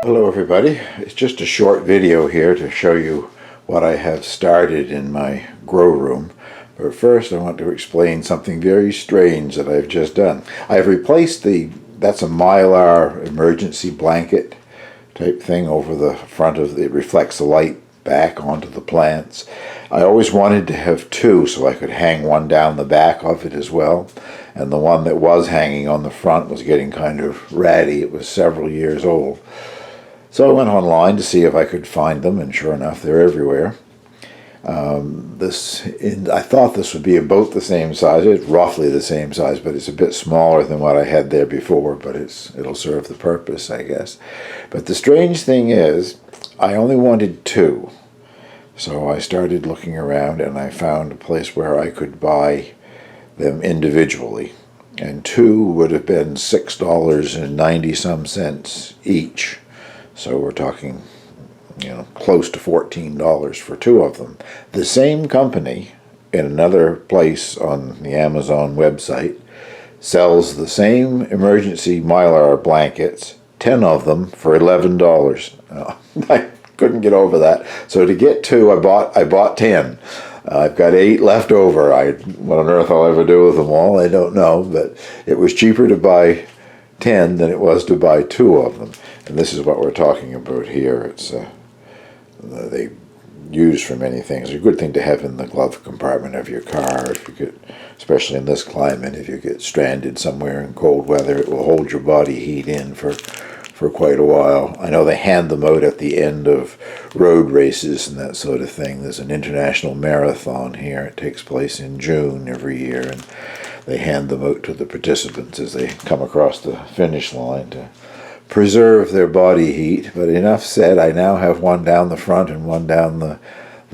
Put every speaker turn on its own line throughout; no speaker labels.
Hello everybody, it's just a short video here to show you what I have started in my grow room. But first I want to explain something very strange that I've just done. I've replaced that's a Mylar emergency blanket type thing over the front of it, reflects the light back onto the plants. I always wanted to have two so I could hang one down the back of it as well. And the one that was hanging on the front was getting kind of ratty. It was several years old. So I went online to see if I could find them, and sure enough, they're everywhere. I thought this would be about the same size. It's roughly the same size, but it's a bit smaller than what I had there before, but it'll serve the purpose, I guess. But the strange thing is, I only wanted two. So I started looking around, and I found a place where I could buy them individually. And two would have been $6.90 each. So we're talking, close to $14 for two of them. The same company in another place on the Amazon website sells the same emergency Mylar blankets, 10 of them, for $11. I couldn't get over that. So to get two, I bought 10. I've got 8 left over. What on earth I'll ever do with them all, I don't know, but it was cheaper to buy 10 than it was to buy 2 of them. And this is what we're talking about here. It's they use for many things. It's a good thing to have in the glove compartment of your car if you get, especially in this climate, if you get stranded somewhere in cold weather, it will hold your body heat in for quite a while. I know they hand them out at the end of road races and that sort of thing. There's an international marathon here. It takes place in June every year, and they hand them out to the participants as they come across the finish line to preserve their body heat. But enough said, I now have one down the front and one down the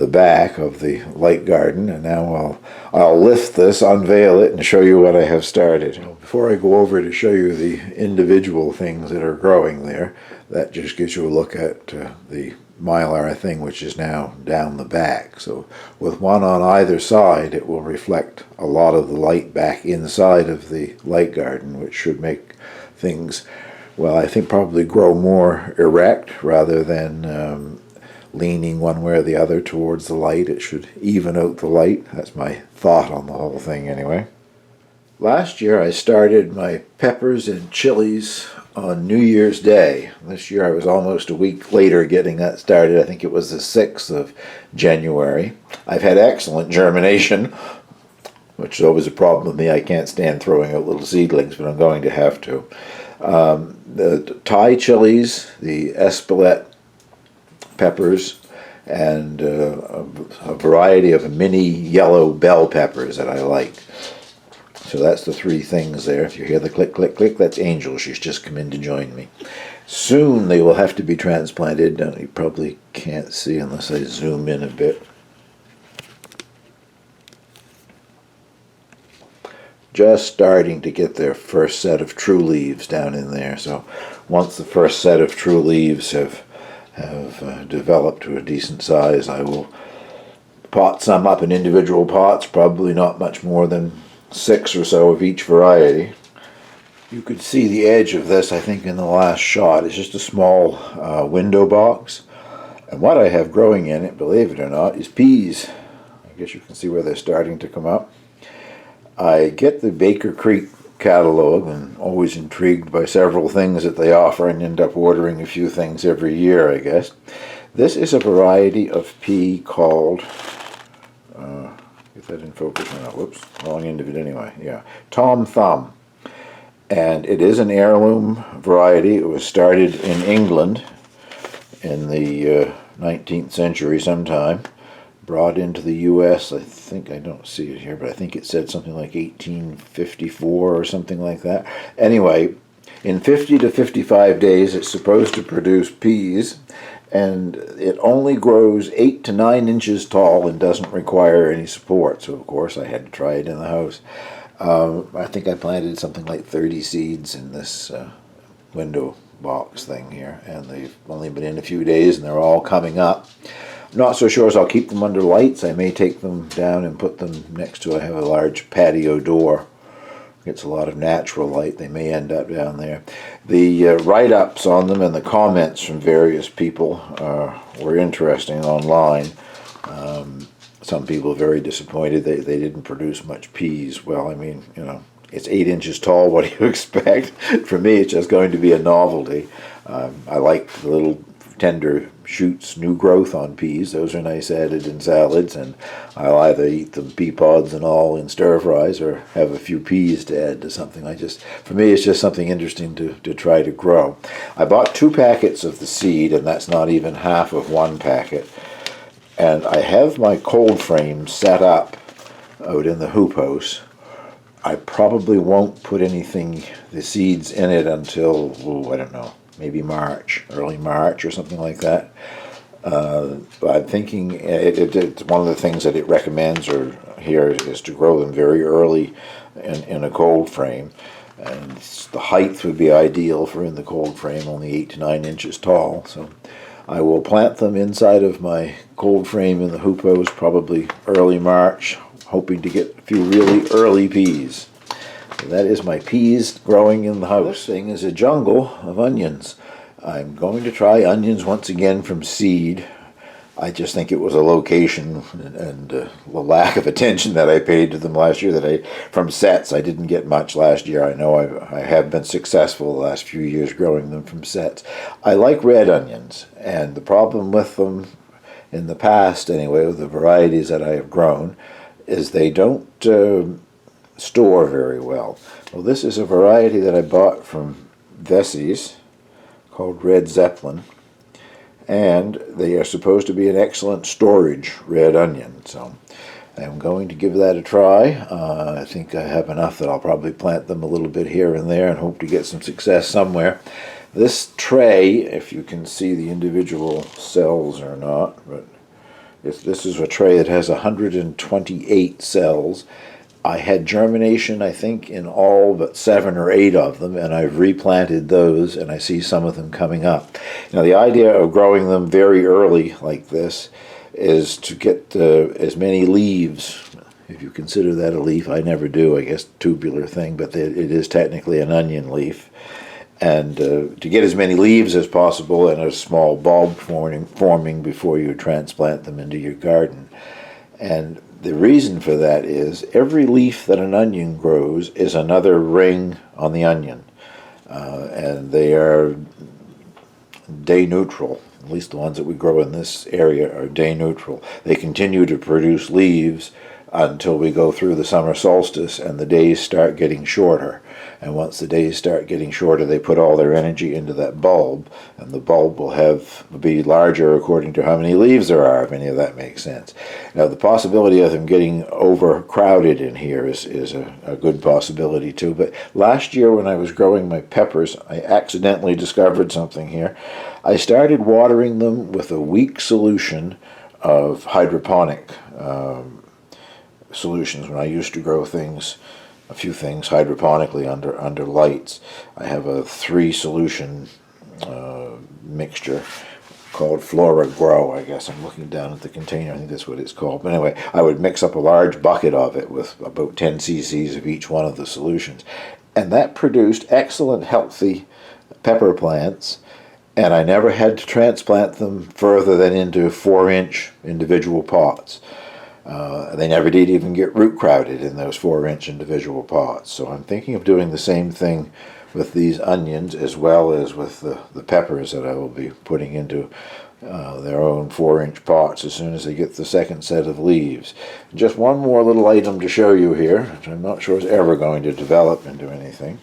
back of the light garden, and now I'll lift this, unveil it, and show you what I have started. Before I go over to show you the individual things that are growing there, that just gives you a look at the Mylar thing, which is now down the back. So with one on either side, it will reflect a lot of the light back inside of the light garden, which should make things, well, I think probably grow more erect rather than leaning one way or the other towards the light. It should even out the light. That's my thought on the whole thing anyway. Last year I started my peppers and chilies on New Year's Day. This year I was almost a week later getting that started. I think it was the 6th of January. I've had excellent germination, which is always a problem with me. I can't stand throwing out little seedlings, but I'm going to have to. The Thai chilies, the Espelette peppers, and a variety of mini yellow bell peppers that I like. So that's the 3 things there. If you hear the click, click, click, that's Angel. She's just come in to join me. Soon they will have to be transplanted. You probably can't see unless I zoom in a bit. Just starting to get their first set of true leaves down in there. So once the first set of true leaves have developed to a decent size, I will pot some up in individual pots, probably not much more than 6 or so of each variety. You could see the edge of this, I think, in the last shot. It's just a small window box. And what I have growing in it, believe it or not, is peas. I guess you can see where they're starting to come up. I get the Baker Creek catalog and always intrigued by several things that they offer and end up ordering a few things every year, I guess. This is a variety of pea called, get that in focus or not, whoops, wrong end of it anyway, yeah, Tom Thumb. And it is an heirloom variety. It was started in England in the 19th century sometime. Brought into the U.S., I think, I don't see it here, but I think it said something like 1854 or something like that. Anyway, in 50 to 55 days it's supposed to produce peas, and it only grows 8 to 9 inches tall and doesn't require any support. So of course I had to try it in the house. I think I planted something like 30 seeds in this window box thing here, and they've only been in a few days and they're all coming up. Not so sure as I'll keep them under lights. I may take them down and put them next to, I have a large patio door gets a lot of natural light, they may end up down there. The write-ups on them and the comments from various people were interesting online. Some people are very disappointed they didn't produce much peas. Well, I mean, you know, it's 8 inches tall. What do you expect? For me, it's just going to be a novelty. I like the little tender shoots, new growth on peas. Those are nice added in salads, and I'll either eat them pea pods and all in stir fries or have a few peas to add to something. For me, it's just something interesting to try to grow. I bought 2 packets of the seed, and that's not even half of 1 packet. And I have my cold frame set up out in the hoop house. I probably won't put the seeds in it until, I don't know, maybe March, early March or something like that. I'm thinking it's one of the things that it recommends here is to grow them very early in a cold frame. And the height would be ideal for in the cold frame, only 8 to 9 inches tall. So I will plant them inside of my cold frame in the hoop house probably early March, hoping to get a few really early peas. So that is my peas growing in the house. This thing is a jungle of onions. I'm going to try onions once again from seed. I just think it was a location and the lack of attention that I paid to them last year. From sets, I didn't get much last year. I know I have been successful the last few years growing them from sets. I like red onions, and the problem with them in the past, anyway, with the varieties that I have grown, is they don't store very well. Well, this is a variety that I bought from Vessey's called Red Zeppelin. And they are supposed to be an excellent storage red onion. So I'm going to give that a try. I think I have enough that I'll probably plant them a little bit here and there and hope to get some success somewhere. This tray, if you can see the individual cells or not, but this is a tray that has 128 cells. I had germination, I think, in all but 7 or 8 of them, and I've replanted those, and I see some of them coming up. Now, the idea of growing them very early like this is to get as many leaves, if you consider that a leaf. I never do, I guess, tubular thing, but it is technically an onion leaf. And to get as many leaves as possible and a small bulb forming before you transplant them into your garden. And the reason for that is every leaf that an onion grows is another ring on the onion. And they are day neutral. At least the ones that we grow in this area are day neutral. They continue to produce leaves until we go through the summer solstice and the days start getting shorter. And once the days start getting shorter, they put all their energy into that bulb, and the bulb will be larger according to how many leaves there are, if any of that makes sense. Now, the possibility of them getting overcrowded in here is a good possibility too. But last year when I was growing my peppers, I accidentally discovered something here. I started watering them with a weak solution of hydroponic solutions when I used to grow a few things hydroponically under lights. I have a 3-solution mixture called Flora Grow, I guess. I'm looking down at the container. I think that's what it's called. But anyway, I would mix up a large bucket of it with about 10 cc's of each one of the solutions. And that produced excellent, healthy pepper plants. And I never had to transplant them further than into 4-inch individual pots. They never did even get root crowded in those 4-inch individual pots. So I'm thinking of doing the same thing with these onions as well as with the peppers that I will be putting into their own 4-inch pots as soon as they get the second set of leaves. Just one more little item to show you here, which I'm not sure is ever going to develop into anything.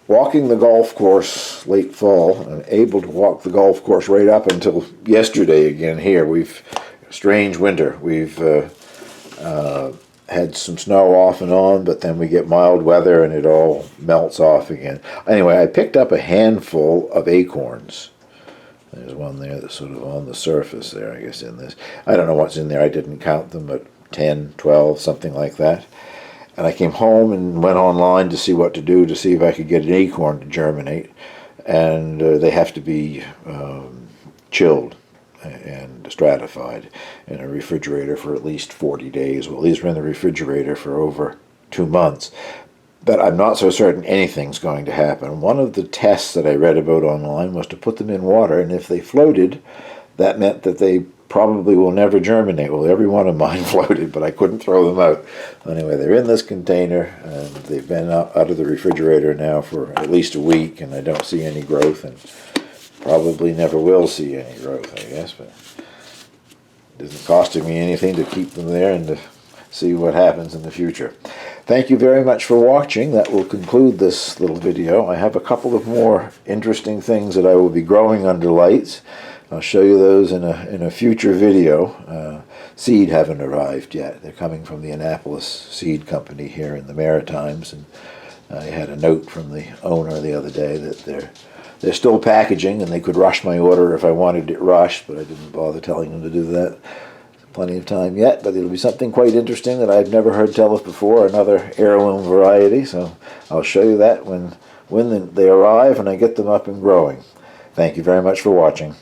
Walking the golf course late fall, I'm able to walk the golf course right up until yesterday again here. Strange winter. We've had some snow off and on, but then we get mild weather and it all melts off again. Anyway, I picked up a handful of acorns. There's one there that's sort of on the surface there, I guess, in this. I don't know what's in there. I didn't count them, but 10, 12, something like that. And I came home and went online to see what to do to see if I could get an acorn to germinate. And they have to be chilled and stratified in a refrigerator for at least 40 days. Well, these were in the refrigerator for over 2 months. but I'm not so certain anything's going to happen. One of the tests that I read about online was to put them in water, and if they floated, that meant that they probably will never germinate. Well, every one of mine floated, but I couldn't throw them out. Anyway, they're in this container, and they've been out of the refrigerator now for at least a week, and I don't see any growth, and probably never will see any growth, I guess, but it isn't costing me anything to keep them there and to see what happens in the future. Thank you very much for watching. That will conclude this little video. I have a couple of more interesting things that I will be growing under lights. I'll show you those in a future video. Seed haven't arrived yet. They're coming from the Annapolis Seed Company here in the Maritimes, and I had a note from the owner the other day that they're still packaging and they could rush my order if I wanted it rushed, but I didn't bother telling them to do that. Plenty of time yet, but it'll be something quite interesting that I've never heard tell of before, another heirloom variety, so I'll show you that when they arrive and I get them up and growing. Thank you very much for watching.